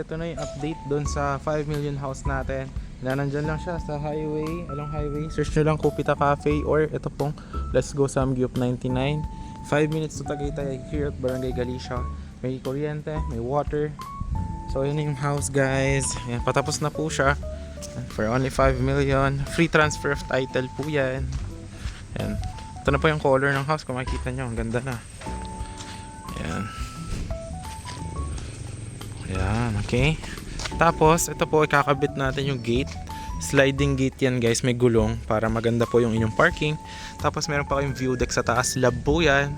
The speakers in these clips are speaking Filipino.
Ito na yung update doon sa 5 million house natin. Nandyan lang siya sa highway, along highway. Search nyo lang Kupita Cafe or ito pong Let's Go Samgyup 99. 5 minutes to Tagaytay here at Barangay Galicia. May kuryente, may water. So yun yung house guys. Ayan, patapos na po siya. For only 5 million. Free transfer of title po yan. Ayan. Ito na po yung color ng house. Kung makikita nyo, ang ganda na. Ayan. Ayan, okay. Tapos, ito po, ikakabit natin yung gate. Sliding gate yan guys, may gulong para maganda po yung inyong parking. Tapos meron pa kayong view deck sa taas, lab po yan.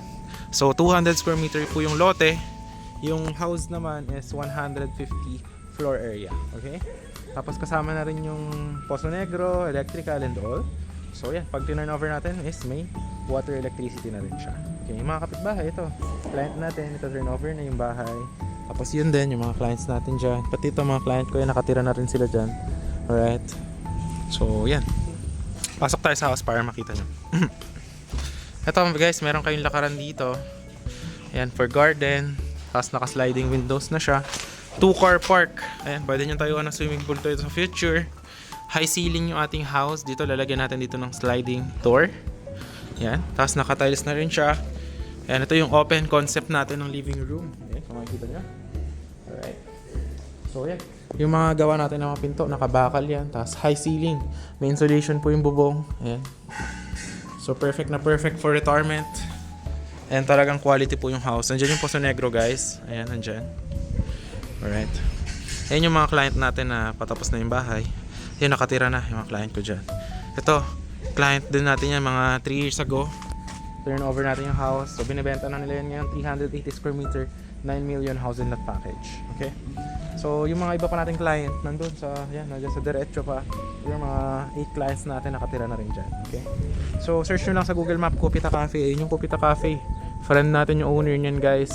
So 200 square meter po yung lote. Yung house naman is 150 floor area, okay? Tapos kasama na rin yung Poso Negro, electrical and all. So yan, pag turn over natin is may water electricity na rin siya. Okay, yung mga kapitbahay, ito, client natin, ito turn over na yung bahay. Tapos yun din, yung mga clients natin dyan. Pati ito mga client ko, nakatira na rin sila dyan. Alright. So, yan. Pasok tayo sa house para makita nyo. Ito guys, meron kayong lakaran dito. Ayan, for garden. Tapos naka-sliding windows na siya. 2-car park. Ayan, pwede nyo tayuan ng swimming pool to ito sa future. High ceiling yung ating house. Dito, lalagyan natin dito ng sliding door. Ayan. Tapos naka-tiles na rin siya. Ayan, ito yung open concept natin ng living room. Ayan, kung makikita nyo. Alright. So, yan. Yung mga gawa natin ng mga pinto, nakabakal yan. Tapos high ceiling. May insulation po yung bubong. Ayan. So, perfect na perfect for retirement. Ayan, talagang quality po yung house. Nandiyan yung Poso Negro, guys. Ayan, nandyan. Alright. Ayan yung mga client natin na patapos na yung bahay. Ayan, nakatira na yung mga client ko dyan. Ito, client din natin yan mga 3 years ago. Turn over natin yung house. So, binibenta na nila yan ngayon. 380 square meter. 9 million house in that package. Okay? So, yung mga iba pa nating client, nandun sa, yan, nandun sa diretso pa. Yung mga 8 clients natin, nakatira na rin dyan. Okay? So, search nyo lang sa Google Map, Kupita Cafe. Ayun yung Kupita Cafe. Friend natin yung owner niyan, guys.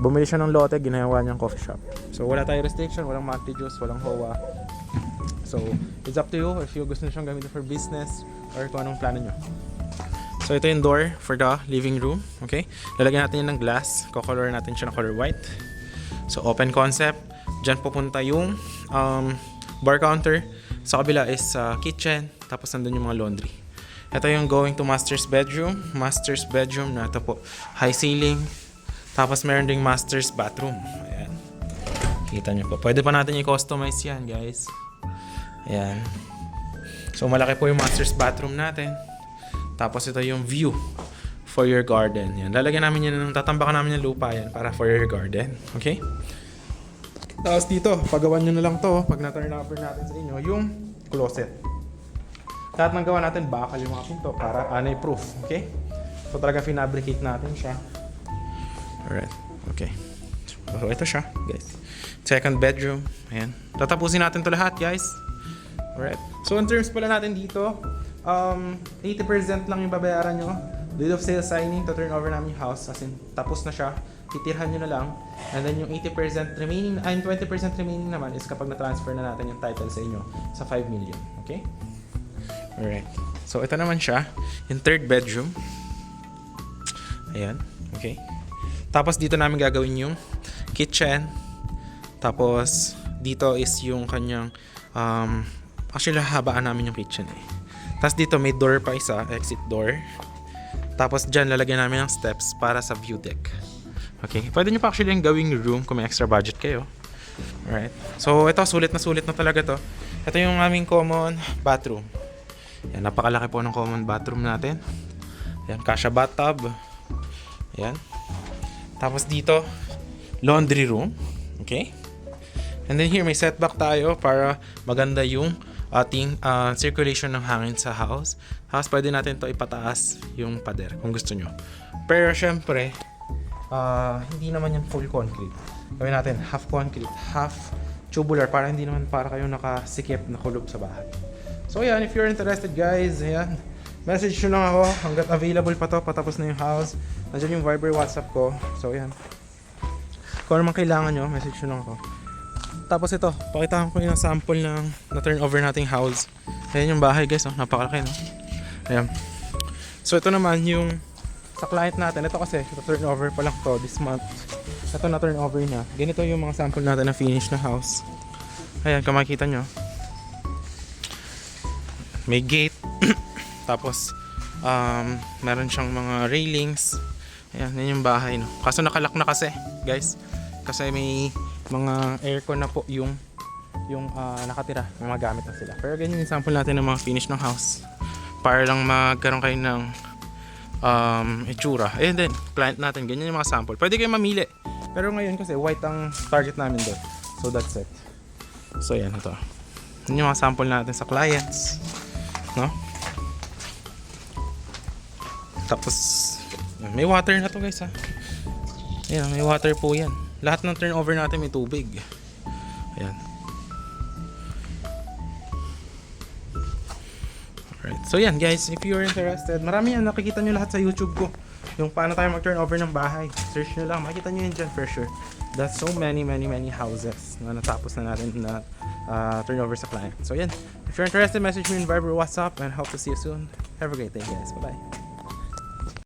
Bumili siya ng lote, ginawa niyang coffee shop. So, wala tayong restriction, walang monthly juice, walang HOA. So, it's up to you if you gusto nyo siyang gamitin for business or kung anong plano nyo. So ito yung door for the living room. Okay? Lalagyan natin yan ng glass. Ko-color natin siya ng color white. So open concept. Diyan pupunta yung bar counter. Sa kabila is kitchen. Tapos nandun yung mga laundry. Ito yung going to master's bedroom. Master's bedroom na ito po. High ceiling. Tapos meron ding master's bathroom. Ayan. Kita nyo po. Pwede pa natin i-customize yan guys. Ayan. So malaki po yung master's bathroom natin. Tapos ito yung view for your garden. Yan. Lalagyan namin yan, tatambakan namin yung lupa yan para for your garden. Okay? Tapos dito, pagawan nyo na lang to pag na-turn over natin sa inyo, yung closet. Lahat ng gawa natin, bakal yung mga pinto para anay-proof. Okay? So talaga finabricate natin siya. Alright. Okay. So ito siya, guys. Second bedroom. Ayan. Tatapusin natin to lahat, guys. Alright. So in terms pala natin dito, 80% lang yung babayaran nyo. Deed of sale signing to turn over namin yung house. As in, tapos na siya. Titirhan nyo na lang. And then yung 80% remaining, ay 20% remaining naman is kapag na-transfer na natin yung title sa inyo sa 5 million. Okay? Alright. So, ito naman siya. Yung third bedroom. Ayan. Okay. Tapos, dito namin gagawin yung kitchen. Tapos, dito is yung kanyang actually, habaan namin yung kitchen eh. Tapos dito may door pa isa, exit door. Tapos dyan lalagyan namin ng steps para sa view deck. Okay, pwede nyo pa actually yung gawing room kung may extra budget kayo. Alright, so ito sulit na talaga to. Ito yung aming common bathroom. Yan, napakalaki po ng common bathroom natin. Yan, kasha bathtub. Yan. Tapos dito, laundry room. Okay. And then here may setback tayo para maganda yung ating circulation ng hangin sa house. Tapos pwede natin to ipataas yung pader kung gusto nyo. Pero syempre, hindi naman yan full concrete. Gawin natin half concrete, half tubular para hindi naman para kayo nakasikip na kulob sa bahay. So yan, if you're interested guys, ayan, message nyo lang ako hanggat available pa to, patapos na yung house. Nandiyan yung Viber, WhatsApp ko. So yan, kung ano man kailangan nyo, message nyo lang ako. Tapos ito, pakita ko yung sample ng na-turn over nating house. Ayan yung bahay guys, oh, napakalaki no? Ayan. So ito naman yung sa client natin. Ito kasi, ito turn over pa lang to this month. ito na turnover na. Ganito yung mga sample natin na finish na house. Ayan, kung makikita nyo. May gate. Tapos, meron siyang mga railings. Ayan, yun yung bahay, no. Kaso nakalock na kasi, guys. Kasi may mga aircon na po yung nakatira. May mga gamit na sila. Pero ganyan yung sample natin ng mga finish ng house. Para lang magkaroon kayo ng itsura. Ayun din, client natin. Ganyan yung mga sample. Pwede kayo mamili. Pero ngayon kasi white ang target namin doon. So that's it. So yan, ito. Yun yung mga sample natin sa clients. No? Tapos, may water na to guys ha. Ayan, may water po yan. Lahat ng turnover natin may tubig. Ayan. Alright. So yan guys, if you're interested, marami yan nakikita nyo lahat sa YouTube ko. Yung paano tayo mag-turnover ng bahay. Search nyo lang, makikita nyo yun dyan for sure. That's so many houses na natapos na natin na turnover sa client. So yan, if you're interested, message me in Viber or WhatsApp and hope to see you soon. Have a great day guys. Bye bye.